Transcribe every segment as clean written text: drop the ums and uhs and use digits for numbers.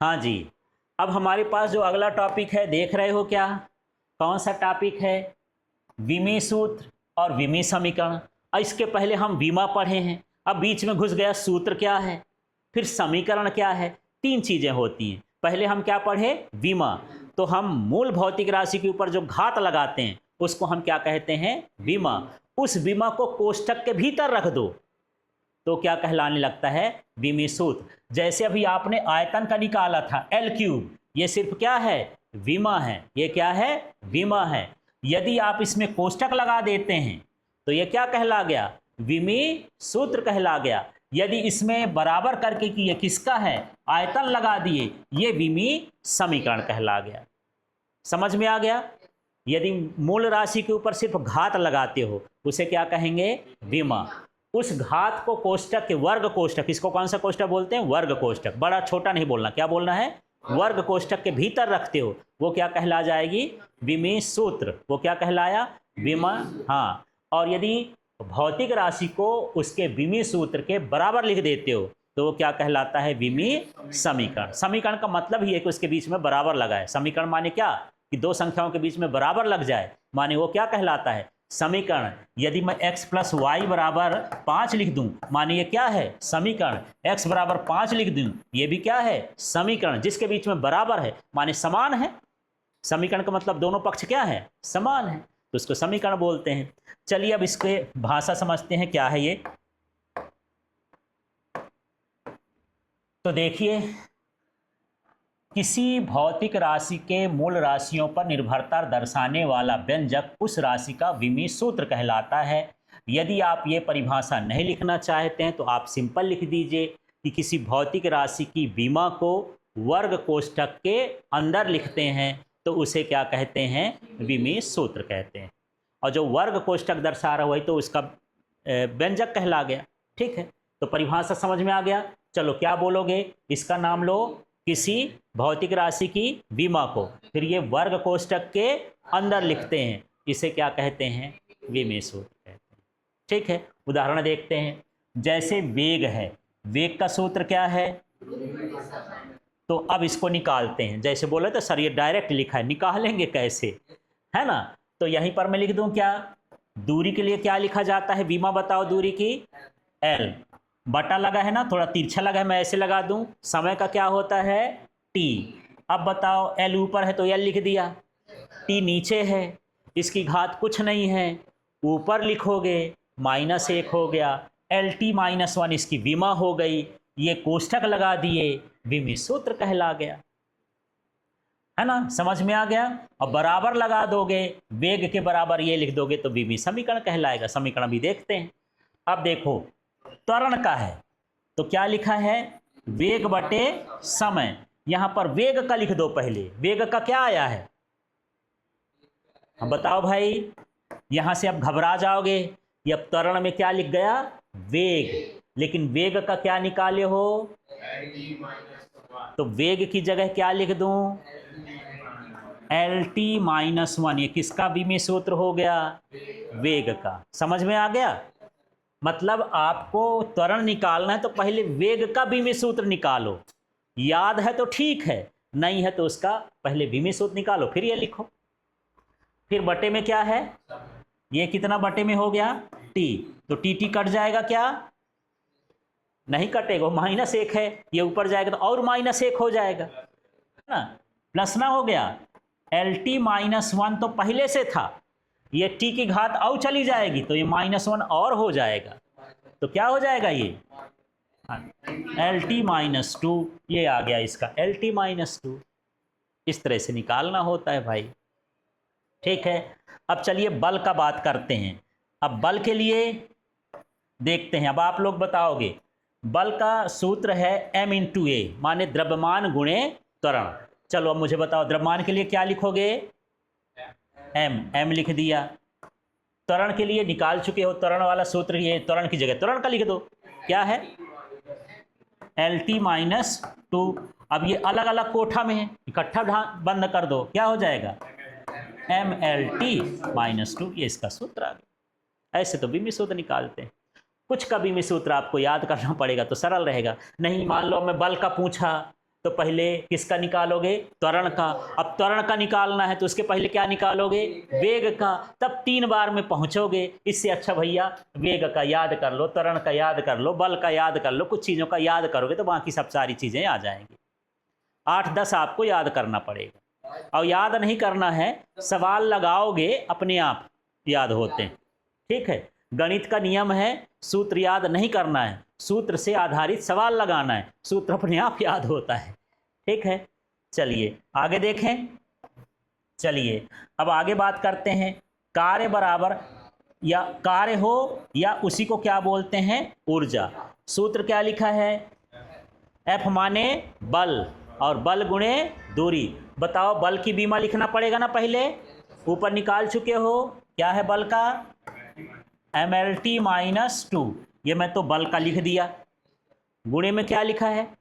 हाँ जी। अब हमारे पास जो अगला टॉपिक है, देख रहे हो क्या? कौन सा टॉपिक है? विमीय सूत्र और विमीय समीकरण। और इसके पहले हम विमा पढ़े हैं। अब बीच में घुस गया सूत्र क्या है, फिर समीकरण क्या है। तीन चीजें होती हैं। पहले हम क्या पढ़े? विमा। तो हम मूल भौतिक राशि के ऊपर जो घात लगाते हैं उसको हम क्या कहते हैं? विमा। उस विमा को कोष्ठक के भीतर रख दो तो क्या कहलाने लगता है? विमीय सूत्र। जैसे अभी आपने आयतन का निकाला था एल क्यूब, ये सिर्फ क्या है? विमा है। ये क्या है? विमा है। यदि आप इसमें कोष्ठक लगा देते हैं तो ये क्या कहला गया? विमीय सूत्र कहला गया। यदि इसमें बराबर करके कि ये किसका है, आयतन लगा दिए, ये विमीय समीकरण कहला गया। समझ में आ गया? यदि मूल राशि के ऊपर सिर्फ घात लगाते हो उसे क्या कहेंगे? विमा। उस घात को कोष्ठक के वर्ग कोष्ठक, इसको कौन सा कोष्ठक बोलते हैं? वर्ग कोष्ठक। बड़ा छोटा नहीं बोलना, क्या बोलना है? वर्ग कोष्ठक के भीतर रखते हो, वो क्या कहला जाएगी? विमीय सूत्र। वो क्या कहलाया? विमा। हाँ। और यदि भौतिक राशि को उसके विमीय सूत्र के बराबर लिख देते हो तो वो क्या कहलाता है? विमीय समीकरण। समीकरण का मतलब ही है कि उसके बीच में बराबर लगा है। समीकरण माने क्या? कि दो संख्याओं के बीच में बराबर लग जाए, माने वो क्या कहलाता है? समीकरण। यदि मैं x प्लस वाई बराबर 5 लिख दूं, माने ये क्या है? समीकरण। x बराबर 5 लिख दूं, ये भी क्या है? समीकरण। जिसके बीच में बराबर है माने समान है। समीकरण का मतलब दोनों पक्ष क्या है? समान है, तो उसको समीकरण बोलते हैं। चलिए अब इसके भाषा समझते हैं, क्या है ये। तो देखिए, किसी भौतिक राशि के मूल राशियों पर निर्भरता दर्शाने वाला व्यंजक उस राशि का विमीय सूत्र कहलाता है। यदि आप ये परिभाषा नहीं लिखना चाहते हैं तो आप सिंपल लिख दीजिए कि किसी भौतिक राशि की विमा को वर्ग कोष्ठक के अंदर लिखते हैं तो उसे क्या कहते हैं? विमीय सूत्र कहते हैं। और जो वर्ग कोष्ठक दर्शा रहा वही तो उसका व्यंजक कहला गया। ठीक है, तो परिभाषा समझ में आ गया। चलो क्या बोलोगे? इसका नाम लो, किसी भौतिक राशि की विमा को, फिर ये वर्ग कोष्ठक के अंदर लिखते हैं, इसे क्या कहते हैं? विमीय सूत्र कहते हैं। ठीक है, उदाहरण देखते हैं। जैसे वेग है, वेग का सूत्र क्या है? तो अब इसको निकालते हैं। जैसे बोले तो सर ये डायरेक्ट लिखा है, निकालेंगे कैसे, है ना? तो यहीं पर मैं लिख दूं क्या? दूरी के लिए क्या लिखा जाता है? विमा बताओ दूरी की। एल बटा लगा है ना, थोड़ा तिरछा लगा है, मैं ऐसे लगा दूं। समय का क्या होता है? टी। अब बताओ, एल ऊपर है तो एल लिख दिया, टी नीचे है, इसकी घात कुछ नहीं है, ऊपर लिखोगे -1 हो गया। एल टी -1 इसकी विमा हो गई, ये कोष्ठक लगा दिए, विमीय सूत्र कहला गया। है ना? समझ में आ गया? और बराबर लगा दोगे, वेग के बराबर ये लिख दोगे तो विमीय समीकरण कहलाएगा। समीकरण भी देखते हैं। अब देखो, त्वरण का है तो क्या लिखा है? वेग बटे समय। यहां पर वेग का लिख दो पहले। वेग का क्या आया है? अब बताओ भाई, यहां से अब घबरा जाओगे। ये अब त्वरण में क्या लिख गया? वेग। लेकिन वेग का क्या निकाले हो? तो वेग की जगह क्या लिख दूं? LT-1। ये किसका विमीय सूत्र हो गया? वेग का। समझ में आ गया? मतलब आपको त्वरण निकालना है तो पहले वेग का विमीय सूत्र निकालो। याद है तो ठीक है, नहीं है तो उसका पहले विमीय सूत्र निकालो, फिर ये लिखो। फिर बटे में क्या है? ये कितना बटे में हो गया? टी। तो टी टी कट जाएगा क्या? नहीं कटेगा, -1 है, ये ऊपर जाएगा तो और -1 हो जाएगा, है ना? प्लस ना हो गया। LT-1 तो पहले से था, ये टी की घात और चली जाएगी तो ये -1 और हो जाएगा, तो क्या हो जाएगा? ये LT-2। ये आ गया इसका LT-2। इस तरह से निकालना होता है भाई। ठीक है, अब चलिए बल का बात करते हैं। अब बल के लिए देखते हैं। अब आप लोग बताओगे, बल का सूत्र है M×A, माने द्रव्यमान गुणे त्वरण। चलो अब मुझे बताओ, द्रव्यमान के लिए क्या लिखोगे? M लिख दिया। त्वरण के लिए निकाल चुके हो, त्वरण वाला सूत्र, ये त्वरण की जगह त्वरण का लिख दो। क्या है? LT-2। अब ये अलग अलग कोठा में है, इकट्ठा बंद कर दो, क्या हो जाएगा? MLT-2। ये इसका सूत्र आ गया। ऐसे तो विमीय सूत्र निकालते हैं। कुछ का विमीय सूत्र आपको याद करना पड़ेगा तो सरल रहेगा। नहीं, मान लो मैं बल का पूछा तो पहले किसका निकालोगे? त्वरण का। अब त्वरण का निकालना है तो उसके पहले क्या निकालोगे? वेग का। तब 3 बार में पहुंचोगे। इससे अच्छा भैया वेग का याद कर लो, त्वरण का याद कर लो, बल का याद कर लो, कुछ चीज़ों का याद करोगे तो बाकी सब सारी चीज़ें आ जाएंगी। 8-10 आपको याद करना पड़ेगा, और याद नहीं करना है, सवाल लगाओगे अपने आप याद होते हैं। ठीक है, गणित का नियम है, सूत्र याद नहीं करना है, सूत्र से आधारित सवाल लगाना है, सूत्र अपने आप याद होता है। ठीक है, चलिए आगे देखें। चलिए अब आगे बात करते हैं। कार्य बराबर या कार्य हो या उसी को क्या बोलते हैं? ऊर्जा। सूत्र क्या लिखा है? F माने बल और बल गुणे दूरी। बताओ, बल की बीमा लिखना पड़ेगा ना, पहले ऊपर निकाल चुके हो। क्या है बल का? mlt-2। ये मैं तो बल का लिख दिया। गुणे में क्या लिखा है?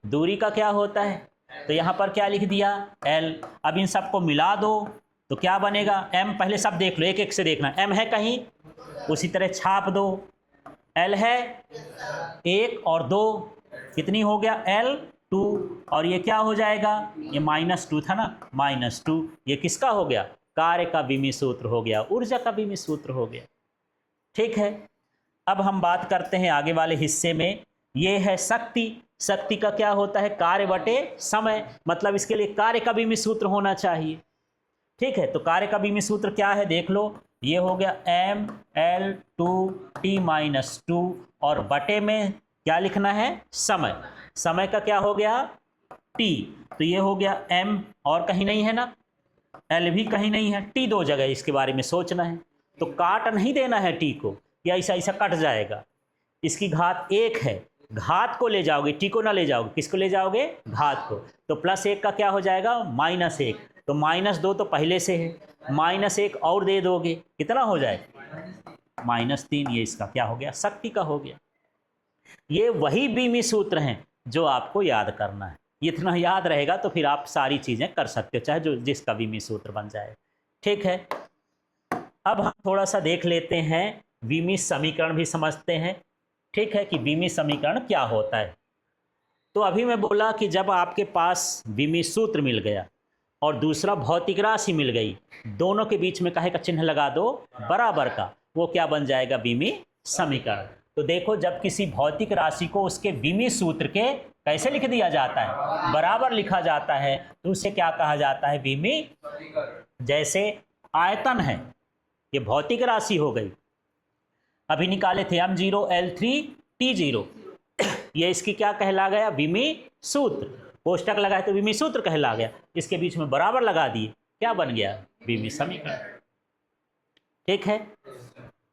दूरी का क्या होता है? तो यहाँ पर क्या लिख दिया? L। अब इन सबको मिला दो तो क्या बनेगा? M। पहले सब देख लो, एक एक से देखना। M है कहीं, उसी तरह छाप दो। L है 1 और 2, कितनी हो गया? L2। और ये क्या हो जाएगा? ये -2 था ना, -2। ये किसका हो गया? कार्य का विमी सूत्र हो गया, ऊर्जा का विमी सूत्र हो गया। ठीक है, अब हम बात करते हैं आगे वाले हिस्से में। ये है शक्ति। शक्ति का क्या होता है? कार्य बटे समय। मतलब इसके लिए कार्य का विमी सूत्र होना चाहिए। ठीक है, तो कार्य का विमी सूत्र क्या है? देख लो, ये हो गया mL2T-2 और बटे में क्या लिखना है? समय। समय का क्या हो गया? T। तो ये हो गया M, और कहीं नहीं है ना, L भी कहीं नहीं है, T 2 जगह। इसके बारे में सोचना है, तो काट नहीं देना है T को, या ऐसा ऐसा कट जाएगा। इसकी घात 1 है, घात को ले जाओगे, T को ना ले जाओगे, किसको ले जाओगे? घात को। तो +1 का क्या हो जाएगा? -1। तो -2 तो पहले से है, -1 और दे दोगे, कितना हो जाएगा? -3। ये इसका क्या हो गया? शक्ति का हो गया। ये वही बीमी सूत्र हैं जो आपको याद करना है। इतना याद रहेगा तो फिर आप सारी चीज़ें कर सकते हो, चाहे जो जिसका बीमी सूत्र बन जाए। ठीक है, अब हम थोड़ा सा देख लेते हैं, बीमी समीकरण भी समझते हैं। ठीक है, कि बीमी समीकरण क्या होता है। तो अभी मैं बोला कि जब आपके पास बीमी सूत्र मिल गया और दूसरा भौतिक राशि मिल गई, दोनों के बीच में काहे का चिन्ह लगा दो? बराबर का। वो क्या बन जाएगा? बीमी समीकरण। तो देखो, जब किसी भौतिक राशि को उसके बीमी सूत्र के कैसे लिख दिया जाता है? बराबर लिखा जाता है, तो उसे क्या कहा जाता है? बीमी। जैसे आयतन है, ये भौतिक राशि हो गई, अभी निकाले थे m0 L3 T0, ये इसकी क्या कहला गया? बीमी सूत्र। कोष्टक लगाए तो बीमी सूत्र कहला गया, इसके बीच में बराबर लगा दिए, क्या बन गया? बीमी समीकरण। ठीक है,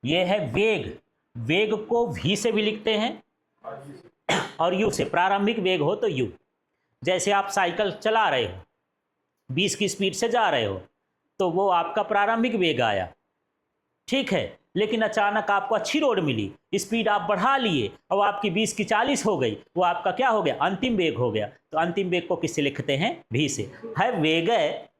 ये है वेग। वेग को v से भी लिखते हैं और u से। प्रारंभिक वेग हो तो u। जैसे आप साइकिल चला रहे हो, 20 की स्पीड से जा रहे हो, तो वो आपका प्रारंभिक वेग आया। ठीक है, लेकिन अचानक आपको अच्छी रोड मिली, स्पीड आप बढ़ा लिए और आपकी 20 की 40 हो गई, वो आपका क्या हो गया? अंतिम वेग हो गया। तो अंतिम वेग को किससे लिखते हैं? v से। है वेग है।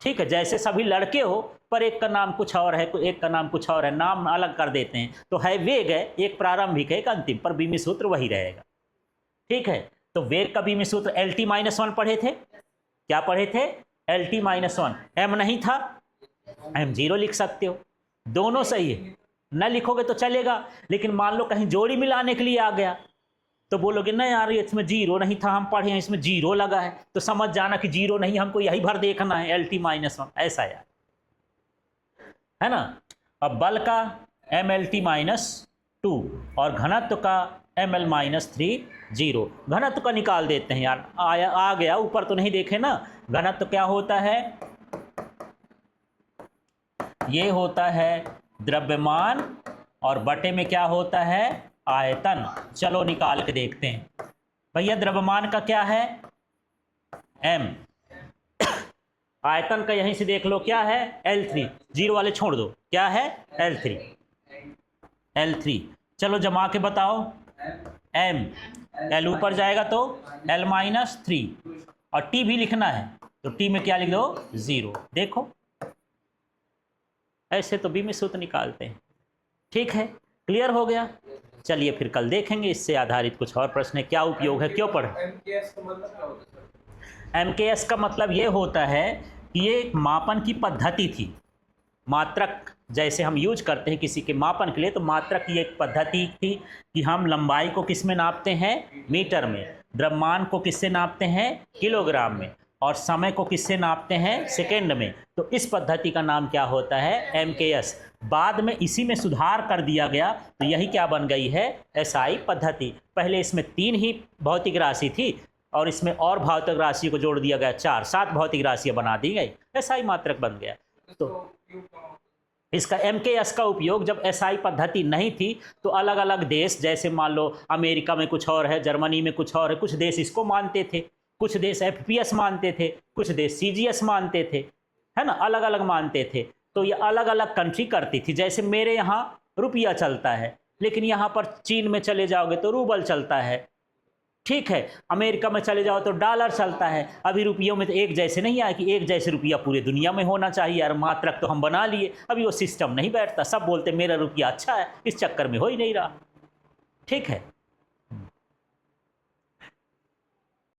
ठीक है, जैसे सभी लड़के हो पर एक का नाम कुछ और है, एक का नाम कुछ और है, नाम अलग कर देते हैं, तो है वेग है, एक प्रारंभिक है, एक अंतिम, पर बीमी सूत्र वही रहेगा। ठीक है, तो वेग का बीमी सूत्र LT-1 पढ़े थे। क्या पढ़े थे? LT-1। m नहीं था, m0 लिख सकते हो, दोनों सही है। न लिखोगे तो चलेगा, लेकिन मान लो कहीं जोड़ी मिलाने के लिए आ गया तो बोलोगे ना यार, इसमें 0 नहीं था, हम पढ़े हैं इसमें 0 लगा है, तो समझ जाना कि 0 नहीं, हमको यही भर देखना है, LT-1, ऐसा यार, है ना। अब बल का mLT-2 और घनत्व का mL-3 0। घनत्व का निकाल देते हैं यार, आ गया, ऊपर तो नहीं देखे ना। घनत्व क्या होता है? ये होता है द्रव्यमान और बटे में क्या होता है? आयतन। चलो निकाल के देखते हैं। भैया द्रव्यमान का क्या है? m। आयतन का यहीं से देख लो, क्या है? L3। 0 वाले छोड़ दो, क्या है? L3। चलो जमा के बताओ। m, L ऊपर जाएगा तो L-3, और T भी लिखना है, तो T में क्या लिख दो? 0। देखो, ऐसे तो बीमी सूत्र निकालते हैं। ठीक है, क्लियर हो गया। चलिए फिर कल देखेंगे इससे आधारित कुछ और प्रश्न है, क्या उपयोग है, क्यों पढ़े। MKS का मतलब क्या होता है सर? MKS का मतलब ये होता है कि ये एक मापन की पद्धति थी। मात्रक जैसे हम यूज करते हैं किसी के मापन के लिए, तो मात्रक की एक पद्धति थी कि हम लंबाई को किस में नापते हैं, मीटर में, द्रव्यमान को किससे नापते हैं, किलोग्राम में, और समय को किससे नापते हैं, सेकंड में। तो इस पद्धति का नाम क्या होता है, MKS। बाद में इसी में सुधार कर दिया गया, तो यही क्या बन गई है, SI पद्धति। पहले इसमें 3 ही भौतिक राशि थी और इसमें और भौतिक राशि को जोड़ दिया गया 4, 7 भौतिक राशियाँ बना दी गई, SI मात्रक बन गया। तो इसका MKS का उपयोग जब SI पद्धति नहीं थी तो अलग अलग देश, जैसे मान लो अमेरिका में कुछ और है, जर्मनी में कुछ और है, कुछ देश इसको मानते थे, कुछ देश FPS मानते थे, कुछ देश CGS मानते थे, है ना, अलग अलग मानते थे। तो ये अलग अलग कंट्री करती थी। जैसे मेरे यहाँ रुपया चलता है, लेकिन यहाँ पर चीन में चले जाओगे तो रूबल चलता है, ठीक है, अमेरिका में चले जाओ तो डॉलर चलता है। अभी रुपयों में तो एक जैसे नहीं आया कि एक जैसे रुपया पूरे दुनिया में होना चाहिए यार, मात्रक तो हम बना लिए, अभी वो सिस्टम नहीं बैठता, सब बोलते मेरा रुपया अच्छा है, इस चक्कर में हो ही नहीं रहा, ठीक है।